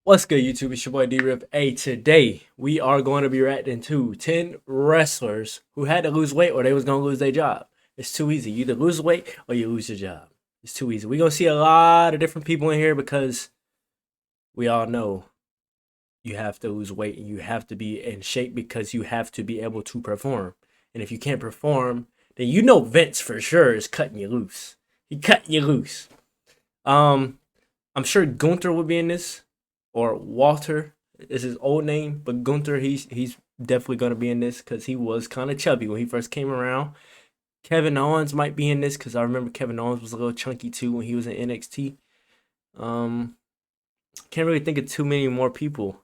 What's good, YouTube? It's your boy D-Rip. Hey, today we are going to be reacting to 10 wrestlers who had to lose weight or they was going to lose their job. It's too easy. You either lose weight or you lose your job. It's too easy. We're going to see a lot of different people in here because we all know you have to lose weight and you have to be in shape because you have to be able to perform. And if you can't perform, then you know Vince for sure is cutting you loose. He cutting you loose. I'm sure Gunther would be in this. Or Walter is his old name, but Gunther, he's definitely going to be in this because he was kind of chubby when he first came around. Kevin Owens might be in this because I remember Kevin Owens was a little chunky too when he was in NXT. Can't really think of too many more people.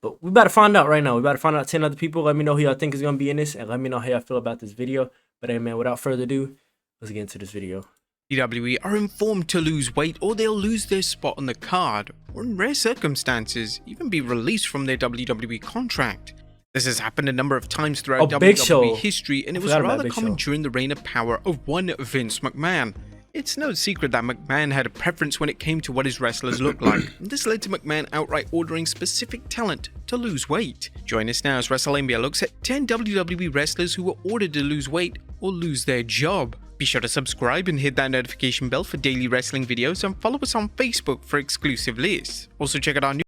But we about to find out right now. We about to find out 10 other people. Let me know who y'all think is going to be in this, and let me know how y'all feel about this video. But hey, man, without further ado, let's get into this video. WWE are informed to lose weight or they'll lose their spot on the card, or in rare circumstances, even be released from their WWE contract. This has happened a number of times throughout WWE history, and it was rather common during the reign of power of one Vince McMahon. It's no secret that McMahon had a preference when it came to what his wrestlers looked like, and this led to McMahon outright ordering specific talent to lose weight. Join us now as WrestleMania looks at 10 WWE wrestlers who were ordered to lose weight or lose their job. Be sure to subscribe and hit that notification bell for daily wrestling videos, and follow us on Facebook for exclusive lists. Also check out our new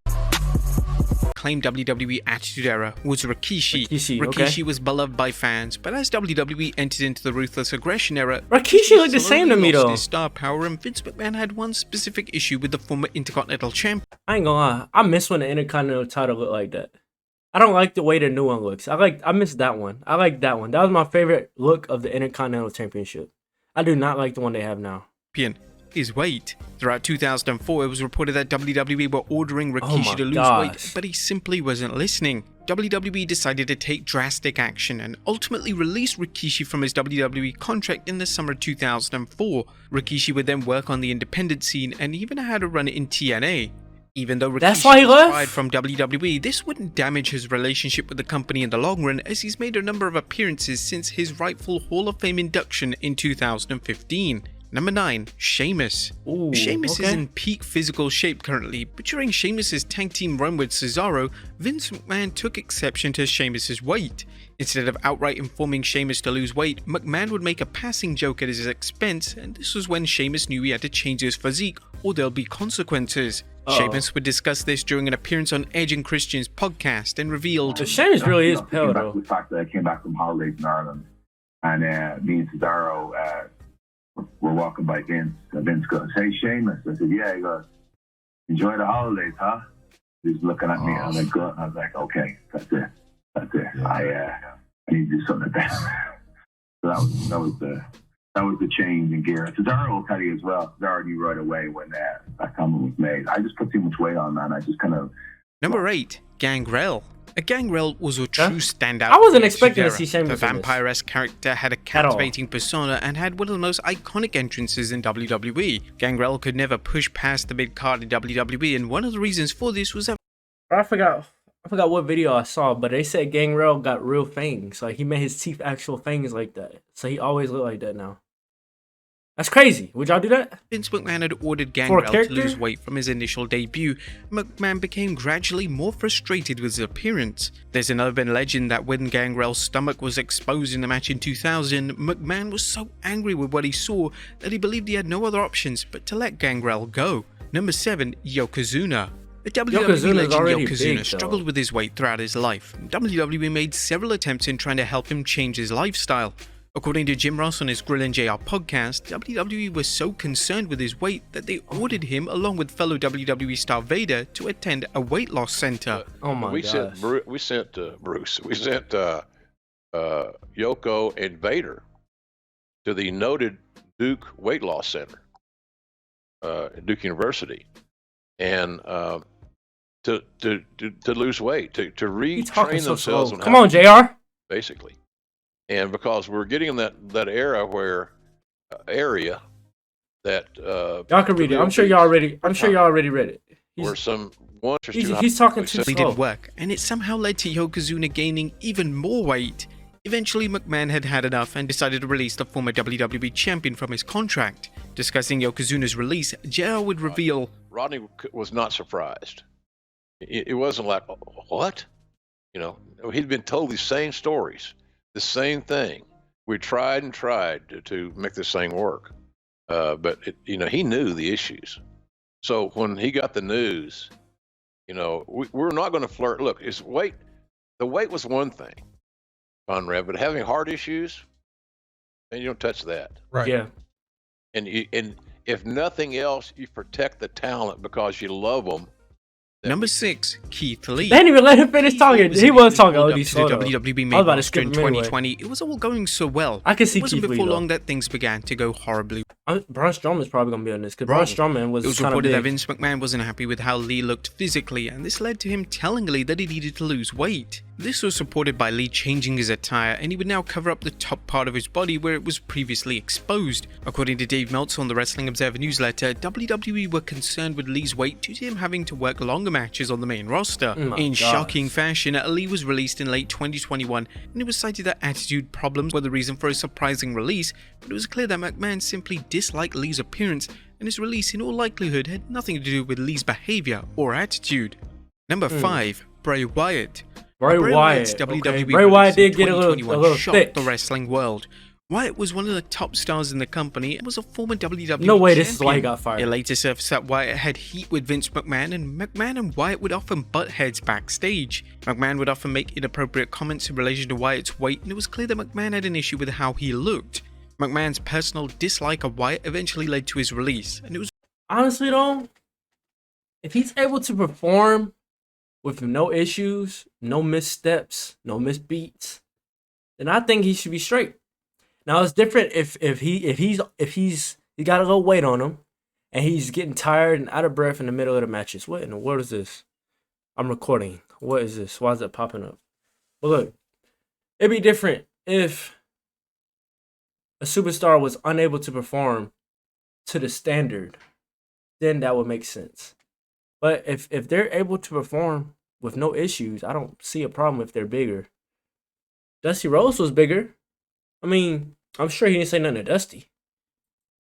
acclaimed WWE Attitude Era was Rikishi. Rikishi was beloved by fans, but as WWE entered into the Ruthless Aggression Era, Rikishi looked the same to me though. His star power, and Vince McMahon had one specific issue with the former Intercontinental Champion. I ain't gonna lie, I miss when the Intercontinental title looked like that. I don't like the way the new one looks. I miss that one. I like that one. That was my favorite look of the Intercontinental Championship. I do not like the one they have now. His weight. Throughout 2004, it was reported that WWE were ordering Rikishi to lose weight, but he simply wasn't listening. WWE decided to take drastic action and ultimately released Rikishi from his WWE contract in the summer of 2004. Rikishi would then work on the independent scene and even had a run in TNA. Even though Rikishi was fired from WWE, this wouldn't damage his relationship with the company in the long run, as he's made a number of appearances since his rightful Hall of Fame induction in 2015. Number 9. Sheamus. Sheamus is in peak physical shape currently, but during Sheamus' tag team run with Cesaro, Vince McMahon took exception to Sheamus' weight. Instead of outright informing Sheamus to lose weight, McMahon would make a passing joke at his expense, and this was when Sheamus knew he had to change his physique or there'll be consequences. Sheamus would discuss this during an appearance on Edge and Christian's podcast and revealed, Sheamus really is pale though. The fact that I came back from holidays in Ireland, and me and Cesaro were walking by Vince, and Vince goes, "Hey Sheamus." I said, "Yeah." He goes, "Enjoy the holidays, huh?" He's looking at me, and I was like, "Okay, that's it. Yeah. I need to do something like that." So that was the change in gear. Cesaro will tell you as well. Cesaro knew right away when that comment was made. I just put too much weight on, man. I just kind of... Number 8. Gangrel. A Gangrel was a true standout. I wasn't expecting to see Sheamus. The vampire-esque character had a captivating persona and had one of the most iconic entrances in WWE. Gangrel could never push past the mid-card in WWE, and one of the reasons for this was that... I forgot what video I saw, but they said Gangrel got real fangs. Like, he made his teeth actual fangs like that. So he always look like that now. That's crazy. Would y'all do that? Vince McMahon had ordered Gangrel to lose weight from his initial debut. McMahon became gradually more frustrated with his appearance. There's an urban legend that when Gangrel's stomach was exposed in the match in 2000, McMahon was so angry with what he saw that he believed he had no other options but to let Gangrel go. Number 7. Yokozuna. The WWE legend Yokozuna struggled with his weight throughout his life. WWE made several attempts in trying to help him change his lifestyle. According to Jim Ross on his Grill and JR podcast, WWE was so concerned with his weight that they ordered him, along with fellow WWE star Vader, to attend a weight loss center. Oh my gosh. We sent Yoko and Vader to the noted Duke Weight Loss Center at Duke University, and to lose weight, to retrain themselves. Come on, JR. Basically. And because we're getting in that era where area that y'all can read it. I'm sure y'all already read it. Where some one or two he's talking too slow. Didn't work, and it somehow led to Yokozuna gaining even more weight. Eventually, McMahon had had enough and decided to release the former WWE champion from his contract. Discussing Yokozuna's release, JR would reveal, Rodney was not surprised. It wasn't like, what? You know, he'd been told these same stories, the same thing. We tried and tried to make this thing work. But, he knew the issues. So when he got the news, we're not going to flirt. Look, the weight was one thing, Conrad, but having heart issues, and you don't touch that. Right. Yeah. And if nothing else, you protect the talent because you love them. Number 6, Keith Lee. They didn't even let him finish talking. He was talking. Oh, to the WWE main roster in 2020. It was all going so well. I can see It wasn't Keith Lee, before long that things began to go horribly. Braun Strowman's probably gonna be on this because Braun Strowman was. It was reported that Vince McMahon wasn't happy with how Lee looked physically, and this led to him telling Lee that he needed to lose weight. This was supported by Lee changing his attire, and he would now cover up the top part of his body where it was previously exposed. According to Dave Meltzer on the Wrestling Observer newsletter, WWE were concerned with Lee's weight due to him having to work longer matches on the main roster. In shocking fashion, Lee was released in late 2021, and it was cited that attitude problems were the reason for his surprising release, but it was clear that McMahon simply disliked Lee's appearance, and his release in all likelihood had nothing to do with Lee's behavior or attitude. Number 5, Bray Wyatt. Bray Wyatt's Wyatt. WWE Okay. Bray Wyatt did get a little shocked thick. the wrestling world. Wyatt was one of the top stars in the company and was a former WWE No way, champion. this is why he got fired. It later surfaced that Wyatt had heat with Vince McMahon, and McMahon and Wyatt would often butt heads backstage. McMahon would often make inappropriate comments in relation to Wyatt's weight, and it was clear that McMahon had an issue with how he looked. McMahon's personal dislike of Wyatt eventually led to his release, and it was honestly though, if he's able to perform with no issues, no missteps, no misbeats, then I think he should be straight. Now it's different if he's got a little weight on him and he's getting tired and out of breath in the middle of the matches. What in the world is this? I'm recording. What is this? Why is it popping up? Well, look, it'd be different if a superstar was unable to perform to the standard. Then that would make sense. But if they're able to perform with no issues, I don't see a problem if they're bigger. Dusty Rhodes was bigger. I mean, I'm sure he didn't say nothing to Dusty. It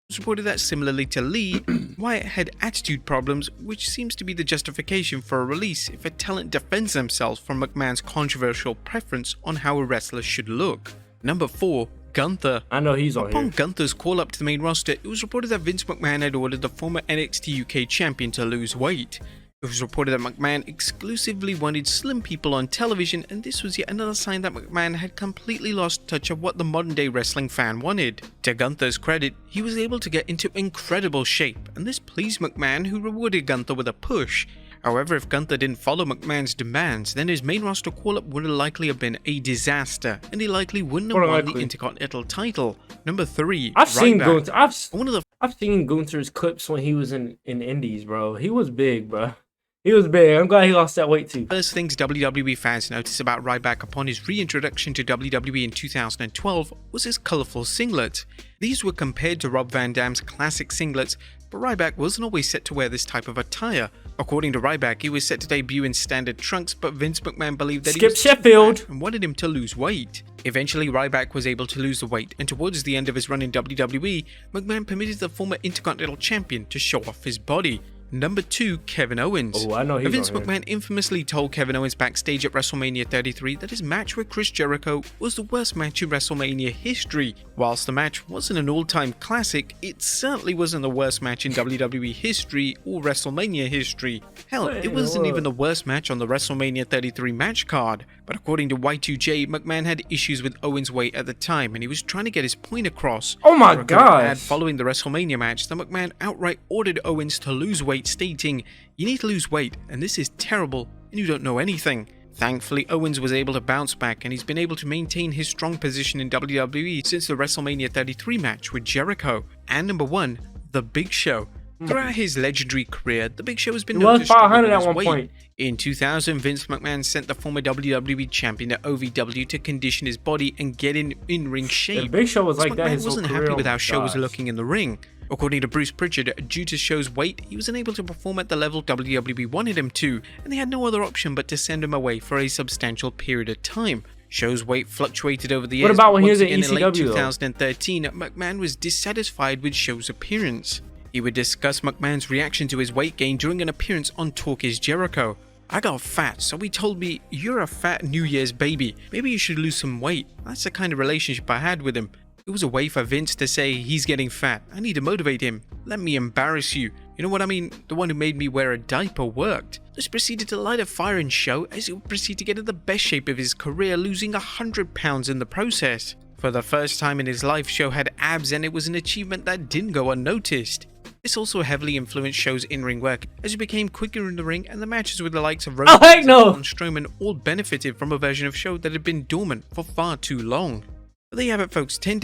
was reported that similarly to Lee, Wyatt had attitude problems, which seems to be the justification for a release if a talent defends themselves from McMahon's controversial preference on how a wrestler should look. Number 4, Gunther. I know he's on Upon here. Gunther's call up to the main roster, it was reported that Vince McMahon had ordered the former NXT UK champion to lose weight. It was reported that McMahon exclusively wanted slim people on television, and this was yet another sign that McMahon had completely lost touch of what the modern day wrestling fan wanted. To Gunther's credit, he was able to get into incredible shape, and this pleased McMahon, who rewarded Gunther with a push. However, if Gunther didn't follow McMahon's demands, then his main roster call-up would likely have been a disaster, and he likely wouldn't have won the Intercontinental title. Number 3, I've seen Ryback. Gunther. I've seen Gunther's clips when he was in Indies, bro. He was big, bro. He was big. I'm glad he lost that weight too. First things WWE fans noticed about Ryback upon his reintroduction to WWE in 2012 was his colourful singlet. These were compared to Rob Van Dam's classic singlets, but Ryback wasn't always set to wear this type of attire. According to Ryback, he was set to debut in standard trunks, but Vince McMahon believed that he was Sheffield and wanted him to lose weight. Eventually, Ryback was able to lose the weight, and towards the end of his run in WWE, McMahon permitted the former Intercontinental Champion to show off his body. Number 2, Kevin Owens. Oh, I know he's Vince on here. McMahon infamously told Kevin Owens backstage at WrestleMania 33 that his match with Chris Jericho was the worst match in WrestleMania history. Whilst the match wasn't an all-time classic, it certainly wasn't the worst match in WWE history or WrestleMania history. Hell, it wasn't even the worst match on the WrestleMania 33 match card. But according to Y2J, McMahon had issues with Owens' weight at the time, and he was trying to get his point across. Oh my god! Following the WrestleMania match, the McMahon outright ordered Owens to lose weight, stating, "You need to lose weight, and this is terrible, and you don't know anything." Thankfully, Owens was able to bounce back, and he's been able to maintain his strong position in WWE since the WrestleMania 33 match with Jericho. And number 1, The Big Show. Throughout his legendary career, The Big Show has been known to struggle with his weight. In 2000, Vince McMahon sent the former WWE champion to OVW to condition his body and get in ring shape. The Big Show was like McMahon that his whole wasn't career. happy with how Show was God. looking in the ring. According to Bruce Pritchard, due to Show's weight, he was unable to perform at the level WWE wanted him to, and they had no other option but to send him away for a substantial period of time. Show's weight fluctuated over the years. What about when he Once was in again, in late ECW though? 2013, McMahon was dissatisfied with Show's appearance. He would discuss McMahon's reaction to his weight gain during an appearance on Talk Is Jericho. I got fat, so he told me, "You're a fat New Year's baby. Maybe you should lose some weight." That's the kind of relationship I had with him. It was a way for Vince to say he's getting fat. I need to motivate him. Let me embarrass you. You know what I mean? The one who made me wear a diaper worked. Just proceeded to light a fire and show as he would proceed to get in the best shape of his career, losing 100 pounds in the process. For the first time in his life, Show had abs, and it was an achievement that didn't go unnoticed. This also heavily influenced Show's in-ring work, as he became quicker in the ring, and the matches with the likes of Roman and Strowman all benefited from a version of Show that had been dormant for far too long. But there you have it, folks. 10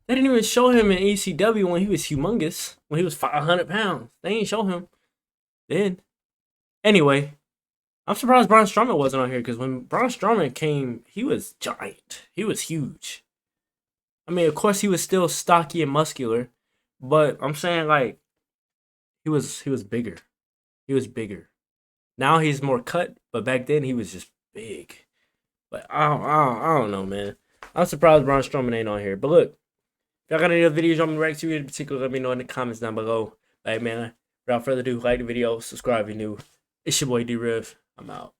They didn't even show him in ECW when he was humongous, when he was 500 pounds. They didn't show him then. Anyway, I'm surprised Braun Strowman wasn't on here, because when Braun Strowman came, he was giant. He was huge. I mean, of course, he was still stocky and muscular, but I'm saying, like, he was bigger. He was bigger. Now he's more cut, but back then he was just big. But I don't know, man. I'm surprised Braun Strowman ain't on here. But look, if y'all got any other videos you want me to react to in particular, let me know in the comments down below. Hey, man, without further ado, like the video, subscribe if you're new. It's your boy D-Riv. I'm out.